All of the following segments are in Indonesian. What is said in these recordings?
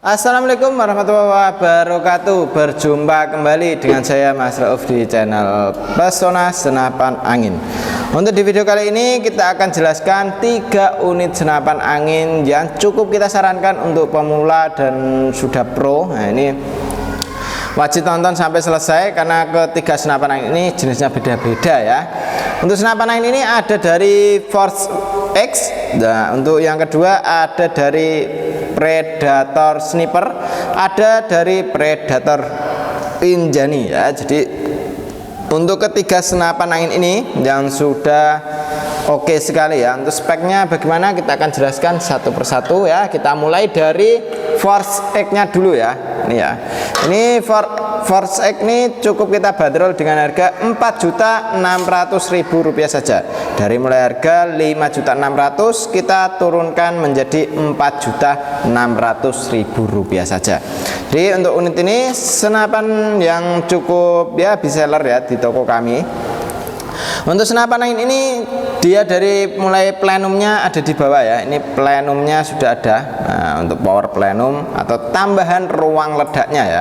Assalamualaikum warahmatullahi wabarakatuh. Berjumpa kembali dengan saya Mas Rauf di channel Pesona Senapan Angin. Untuk di video kali ini kita akan jelaskan 3 unit senapan angin yang cukup kita sarankan untuk pemula dan sudah pro. Nah, ini wajib tonton sampai selesai karena ketiga senapan angin ini jenisnya beda-beda ya. Untuk senapan angin ini ada dari Force X. Nah, untuk yang kedua ada dari Predator Sniper, ada dari Predator Pinjani ya. Jadi untuk ketiga senapan angin ini yang sudah oke sekali ya. Untuk speknya bagaimana kita akan jelaskan satu persatu ya. Kita mulai dari Force X nya dulu ya. Ini ya, ini Force X ini cukup kita bandrol dengan harga Rp4.600.000 saja. Dari mulai harga Rp5.600.000 kita turunkan menjadi Rp4.600.000 saja. Jadi untuk unit ini senapan yang cukup ya best seller ya di toko kami. Untuk senapan angin ini dia dari mulai plenumnya ada di bawah ya. Ini plenumnya sudah ada. Nah, untuk power plenum atau tambahan ruang ledaknya ya.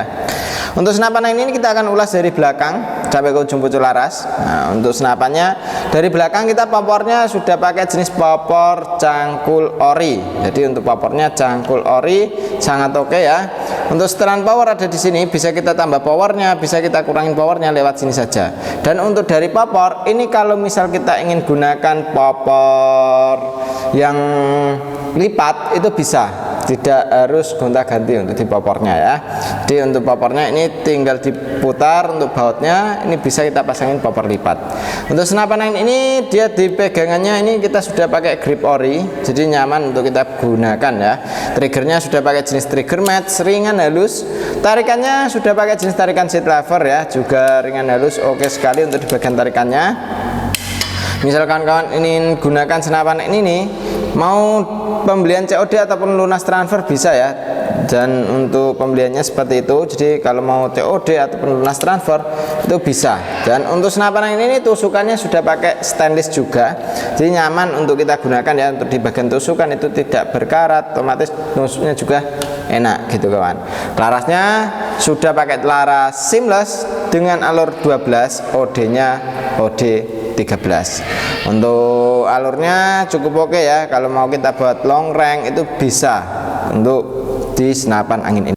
Untuk senapan angin ini kita akan ulas dari belakang sampai ke ujung pucuk laras. Nah, untuk senapannya dari belakang kita popornya sudah pakai jenis popor cangkul ori. Jadi untuk popornya cangkul ori sangat oke ya. Untuk setelan power ada di sini, bisa kita tambah powernya, bisa kita kurangin powernya lewat sini saja. Dan untuk dari popor ini kalau misal kita ingin gunakan popor yang lipat itu bisa, tidak harus gonta-ganti untuk di popornya ya. Jadi untuk popornya ini tinggal diputar, untuk bautnya ini bisa kita pasangin popor lipat. Untuk senapan angin ini dia di pegangannya ini kita sudah pakai grip ori, jadi nyaman untuk kita gunakan ya. Triggernya sudah pakai jenis trigger match, ringan halus. Tarikannya sudah pakai jenis tarikan seat lever ya, juga ringan halus, oke sekali untuk di bagian tarikannya. Misalkan kawan ingin gunakan senapan ini nih, mau pembelian COD ataupun lunas transfer bisa ya. Dan untuk pembeliannya seperti itu. Jadi kalau mau COD ataupun lunas transfer itu bisa. Dan untuk senapan angin ini tusukannya sudah pakai stainless juga. Jadi nyaman untuk kita gunakan ya. Untuk di bagian tusukan itu tidak berkarat, otomatis nusuknya juga enak gitu kawan. Larasnya sudah pakai laras seamless dengan alur 12, OD-nya OD 13. Untuk alurnya cukup oke ya. Kalau mau kita buat long range itu bisa untuk di senapan angin ini.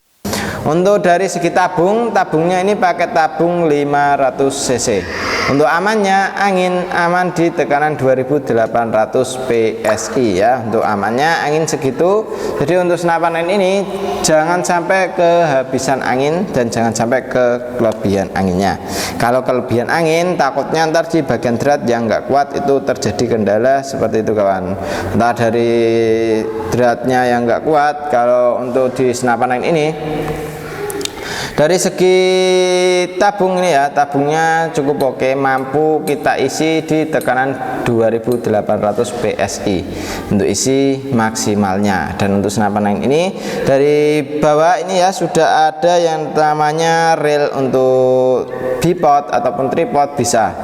Untuk dari segi tabungnya ini pakai tabung 500 cc. Untuk amannya angin aman di tekanan 2800 PSI ya. Untuk amannya angin segitu. Jadi untuk senapan angin ini jangan sampai kehabisan angin dan jangan sampai kelebihan anginnya. Kalau kelebihan angin takutnya ntar di bagian drat yang nggak kuat itu terjadi kendala seperti itu kawan. Entah dari dratnya yang nggak kuat. Kalau untuk di senapan angin ini dari segi tabung ini ya, tabungnya cukup oke, mampu kita isi di tekanan 2800 PSI untuk isi maksimalnya. Dan untuk senapan angin ini dari bawah ini ya sudah ada yang namanya rel untuk bipod ataupun tripod bisa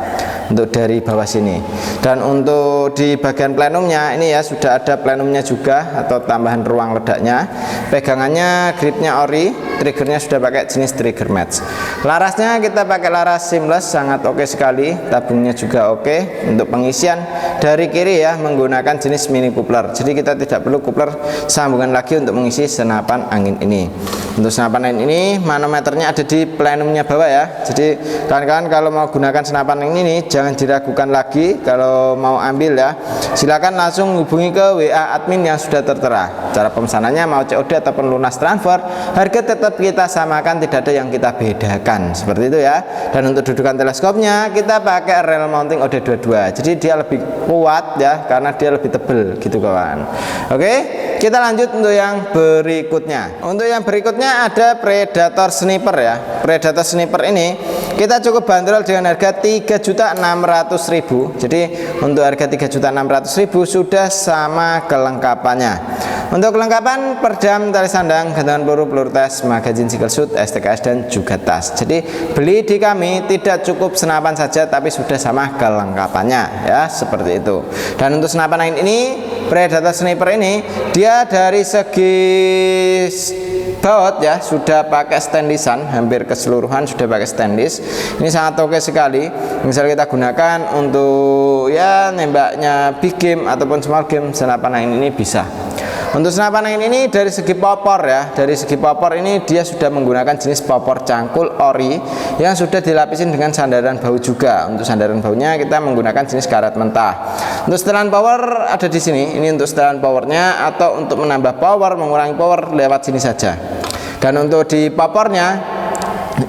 untuk dari bawah sini. Dan untuk di bagian plenumnya ini ya sudah ada plenumnya juga atau tambahan ruang ledaknya. Pegangannya gripnya ori, triggernya sudah pakai jenis trigger match. Larasnya kita pakai laras seamless, sangat oke sekali. Tabungnya juga oke. Untuk pengisian dari kiri ya menggunakan jenis mini coupler. Jadi kita tidak perlu coupler sambungan lagi untuk mengisi senapan angin ini. Untuk senapan angin ini manometernya ada di plenumnya bawah ya. Jadi kawan-kawan kalau mau gunakan senapan angin ini jangan diragukan lagi. Kalau mau ambil ya silakan langsung hubungi ke WA admin yang sudah tertera. Cara pemesanannya mau COD ataupun lunas transfer, harga tetap kita samakan, tidak ada yang kita bedakan seperti itu ya. Dan untuk dudukan teleskopnya kita pakai rel mounting OD22, jadi dia lebih kuat ya karena dia lebih tebal gitu kawan. Oke, kita lanjut untuk yang berikutnya. Untuk yang berikutnya ada Predator Sniper ya. Predator Sniper ini kita cukup bandrol dengan harga Rp3.600.000. Jadi untuk harga Rp3.600.000 sudah sama kelengkapannya. Untuk kelengkapan perdam, tali sandang, gantungan peluru, peluru tes, magazin single shoot, STKS dan juga tas. Jadi beli di kami tidak cukup senapan saja tapi sudah sama kelengkapannya ya, seperti itu. Dan untuk senapan angin ini, Predator Sniper ini dia dari segi baut ya sudah pakai stainlessan, hampir keseluruhan sudah pakai stainless. Ini sangat oke sekali. Misal kita gunakan untuk ya nembaknya big game ataupun small game, senapan angin ini bisa. Untuk senapan angin ini dari segi popor ya, dari segi popor ini dia sudah menggunakan jenis popor cangkul ori yang sudah dilapisin dengan sandaran bau juga. Untuk sandaran baunya kita menggunakan jenis karet mentah. Untuk setelan power ada di sini. Ini untuk setelan powernya atau untuk menambah power, mengurangi power lewat sini saja. Dan untuk di popornya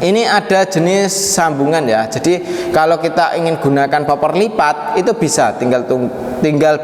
ini ada jenis sambungan ya. Jadi kalau kita ingin gunakan popor lipat itu bisa, tinggal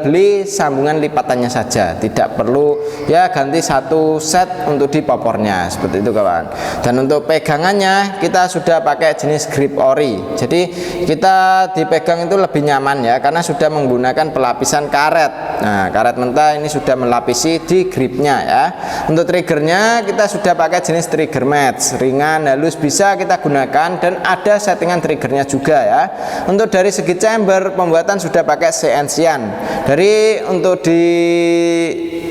beli sambungan lipatannya saja, tidak perlu ya ganti satu set untuk di popornya, seperti itu kawan. Dan untuk pegangannya kita sudah pakai jenis grip ori. Jadi kita dipegang itu lebih nyaman ya, karena sudah menggunakan pelapisan karet. Nah, karet mentah ini sudah melapisi di gripnya ya. Untuk triggernya kita sudah pakai jenis trigger match, ringan, halus, bisa kita gunakan dan ada settingan triggernya juga ya. Untuk dari segi chamber pembuatan sudah pakai CNC-an. Dari untuk di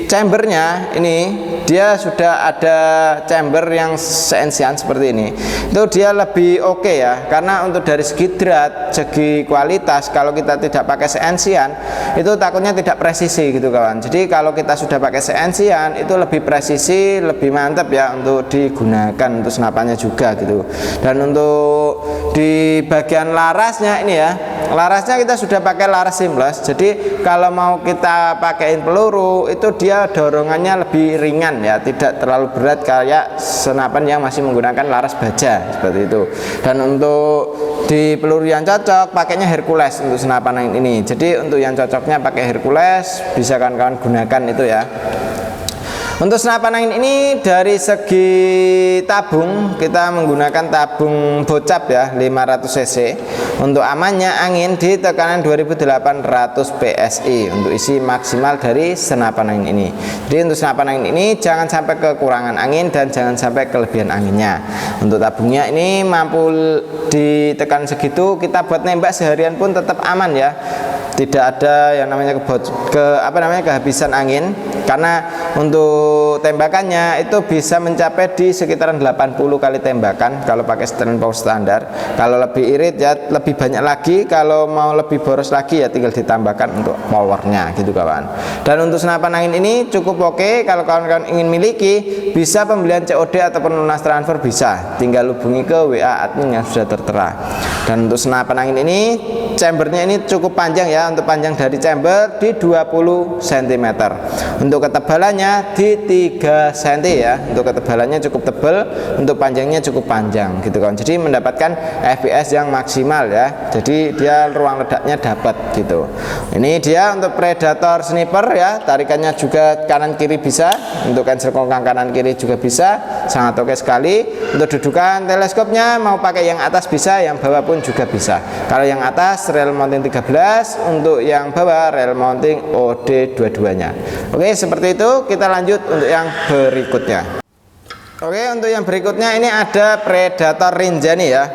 chambernya ini dia sudah ada chamber yang CNC-an seperti ini. Itu dia lebih oke ya, karena untuk dari segi drat, segi kualitas kalau kita tidak pakai CNC-an itu takutnya tidak presisi gitu kawan. Jadi kalau kita sudah pakai CNC-an itu lebih presisi, lebih mantap ya untuk digunakan untuk senapannya juga gitu. Dan untuk di bagian larasnya ini ya, larasnya kita sudah pakai laras seamless. Jadi kalau mau kita pakaiin peluru itu dia dorongannya lebih ringan ya, tidak terlalu berat kayak senapan yang masih menggunakan laras baja seperti itu. Dan untuk di peluru yang cocok pakainya Hercules untuk senapan ini. Jadi untuk yang cocoknya pakai Hercules, bisa kawan-kawan gunakan itu ya. Untuk senapan angin ini dari segi tabung kita menggunakan tabung bocap ya 500 cc. Untuk amannya angin di tekanan 2800 PSI untuk isi maksimal dari senapan angin ini. Jadi untuk senapan angin ini jangan sampai kekurangan angin dan jangan sampai kelebihan anginnya. Untuk tabungnya ini mampu ditekan segitu, kita buat nembak seharian pun tetap aman ya. Tidak ada yang namanya kehabisan angin, karena untuk tembakannya itu bisa mencapai di sekitaran 80 kali tembakan kalau pakai setelan power standar. Kalau lebih irit ya lebih banyak lagi, kalau mau lebih boros lagi ya tinggal ditambahkan untuk powernya gitu kawan. Dan untuk senapan angin ini cukup oke. Kalau kawan-kawan ingin miliki, bisa pembelian COD ataupun lunas transfer bisa, tinggal hubungi ke WA admin yang sudah tertera. Dan untuk senapan angin ini chambernya ini cukup panjang ya. Untuk panjang dari chamber di 20 cm. Untuk ketebalannya di 3 cm ya. Untuk ketebalannya cukup tebal, untuk panjangnya cukup panjang gitu kan. Jadi mendapatkan FPS yang maksimal ya. Jadi dia ruang ledaknya dapat gitu. Ini dia untuk Predator Sniper ya. Tarikannya juga kanan kiri bisa. Untuk cancel kongkang kanan kiri juga bisa. Sangat oke sekali. Untuk dudukan teleskopnya mau pakai yang atas bisa, yang bawah pun juga bisa. Kalau yang atas rail mounting 13, untuk yang bawah rail mounting OD dua-duanya. Oke, seperti itu. Kita lanjut untuk yang berikutnya. Oke, untuk yang berikutnya ini ada Predator Rinjani ya.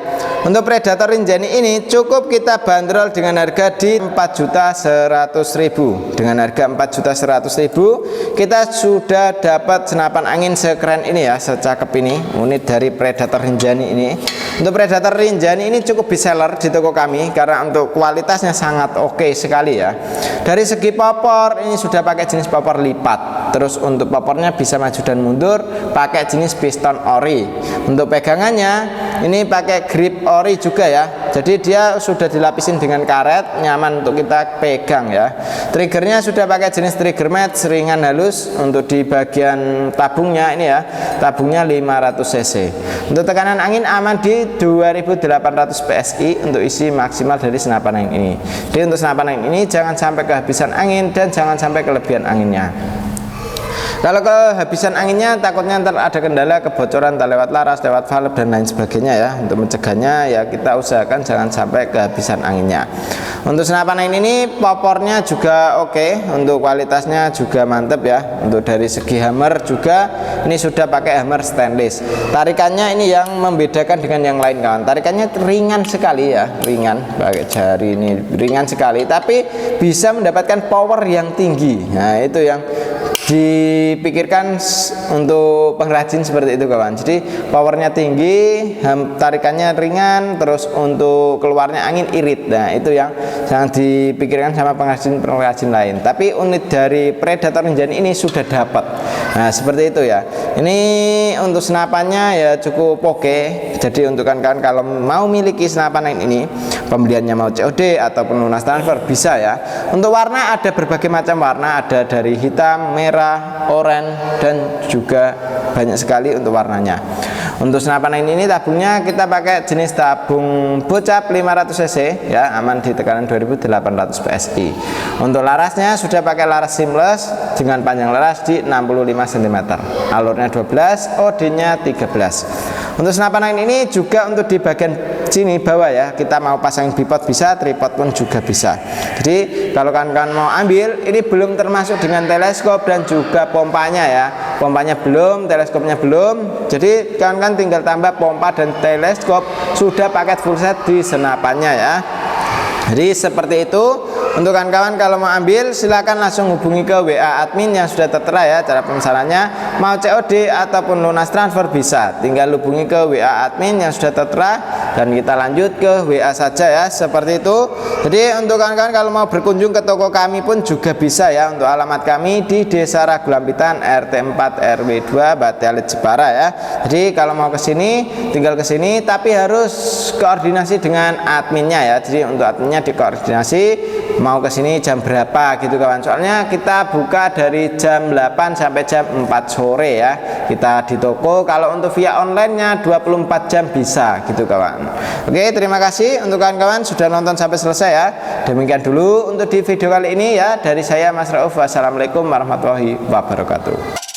Untuk Predator Rinjani ini cukup kita bandrol dengan harga di 4.100.000. Dengan harga 4.100.000 kita sudah dapat senapan angin sekeren ini ya, secakep ini, unit dari Predator Rinjani ini. Untuk Predator Rinjani ini cukup bestseller di toko kami karena untuk kualitasnya sangat oke sekali ya. Dari segi popor ini sudah pakai jenis popor lipat. Terus untuk popornya bisa maju dan mundur, pakai jenis piston ori. Untuk pegangannya ini pakai grip ori juga ya. Jadi dia sudah dilapisin dengan karet, nyaman untuk kita pegang ya. Triggernya sudah pakai jenis trigger match, ringan halus. Untuk di bagian tabungnya ini ya, tabungnya 500 cc. Untuk tekanan angin aman di 2800 PSI untuk isi maksimal dari senapan angin ini. Jadi untuk senapan angin ini jangan sampai kehabisan angin dan jangan sampai kelebihan anginnya. Kalau kehabisan anginnya takutnya ntar ada kendala kebocoran entah lewat laras, lewat valve dan lain sebagainya ya. Untuk mencegahnya ya kita usahakan jangan sampai kehabisan anginnya. Untuk senapan ini popornya juga oke, untuk kualitasnya juga mantep ya. Untuk dari segi hammer juga ini sudah pakai hammer stainless. Tarikannya ini yang membedakan dengan yang lain kawan. Tarikannya ringan sekali ya, ringan, pakai jari ini ringan sekali, tapi bisa mendapatkan power yang tinggi. Nah itu yang dipikirkan untuk pengrajin seperti itu kawan. Jadi powernya tinggi, tarikannya ringan, terus untuk keluarnya angin irit. Nah itu yang sangat dipikirkan sama pengrajin lain. Tapi unit dari Predator Ninja ini sudah dapat. Nah seperti itu ya. Ini untuk senapannya ya cukup oke. Jadi untuk kawan-kawan kalau mau miliki senapan ini, pembeliannya mau COD ataupun lunas transfer bisa ya. Untuk warna ada berbagai macam warna, ada dari hitam, merah, oranye, dan juga banyak sekali untuk warnanya. Untuk senapan ini tabungnya kita pakai jenis tabung bocap 500 cc ya, aman di tekanan 2800 PSI. Untuk larasnya sudah pakai laras seamless dengan panjang laras di 65 cm, alurnya 12, OD-nya 13. Untuk senapan ini juga untuk di bagian sini bawah ya, kita mau pasang bipod bisa, tripod pun juga bisa. Jadi kalau kawan-kawan mau ambil, ini belum termasuk dengan teleskop dan juga pompanya ya. Pompanya belum, teleskopnya belum. Jadi kawan-kawan tinggal tambah pompa dan teleskop, sudah paket full set di senapannya ya. Jadi seperti itu. Untuk kawan-kawan kalau mau ambil silakan langsung hubungi ke WA admin yang sudah tertera ya. Cara pemesanannya mau COD ataupun lunas transfer bisa, tinggal hubungi ke WA admin yang sudah tertera dan kita lanjut ke WA saja ya, seperti itu. Jadi untuk kawan-kawan kalau mau berkunjung ke toko kami pun juga bisa ya. Untuk alamat kami di Desa Ragulampitan RT 4 RW 2 Batalit Jepara ya. Jadi kalau mau ke sini tinggal ke sini, tapi harus koordinasi dengan adminnya ya. Jadi untuk adminnya dikoordinasi mau ke sini jam berapa gitu kawan. Soalnya kita buka dari jam 8 sampai jam 4 sore ya. Kita di toko. Kalau untuk via online-nya 24 jam bisa gitu kawan. Oke, terima kasih untuk kawan-kawan sudah nonton sampai selesai ya. Demikian dulu untuk di video kali ini ya, dari saya Mas Rauf. Wassalamualaikum warahmatullahi wabarakatuh.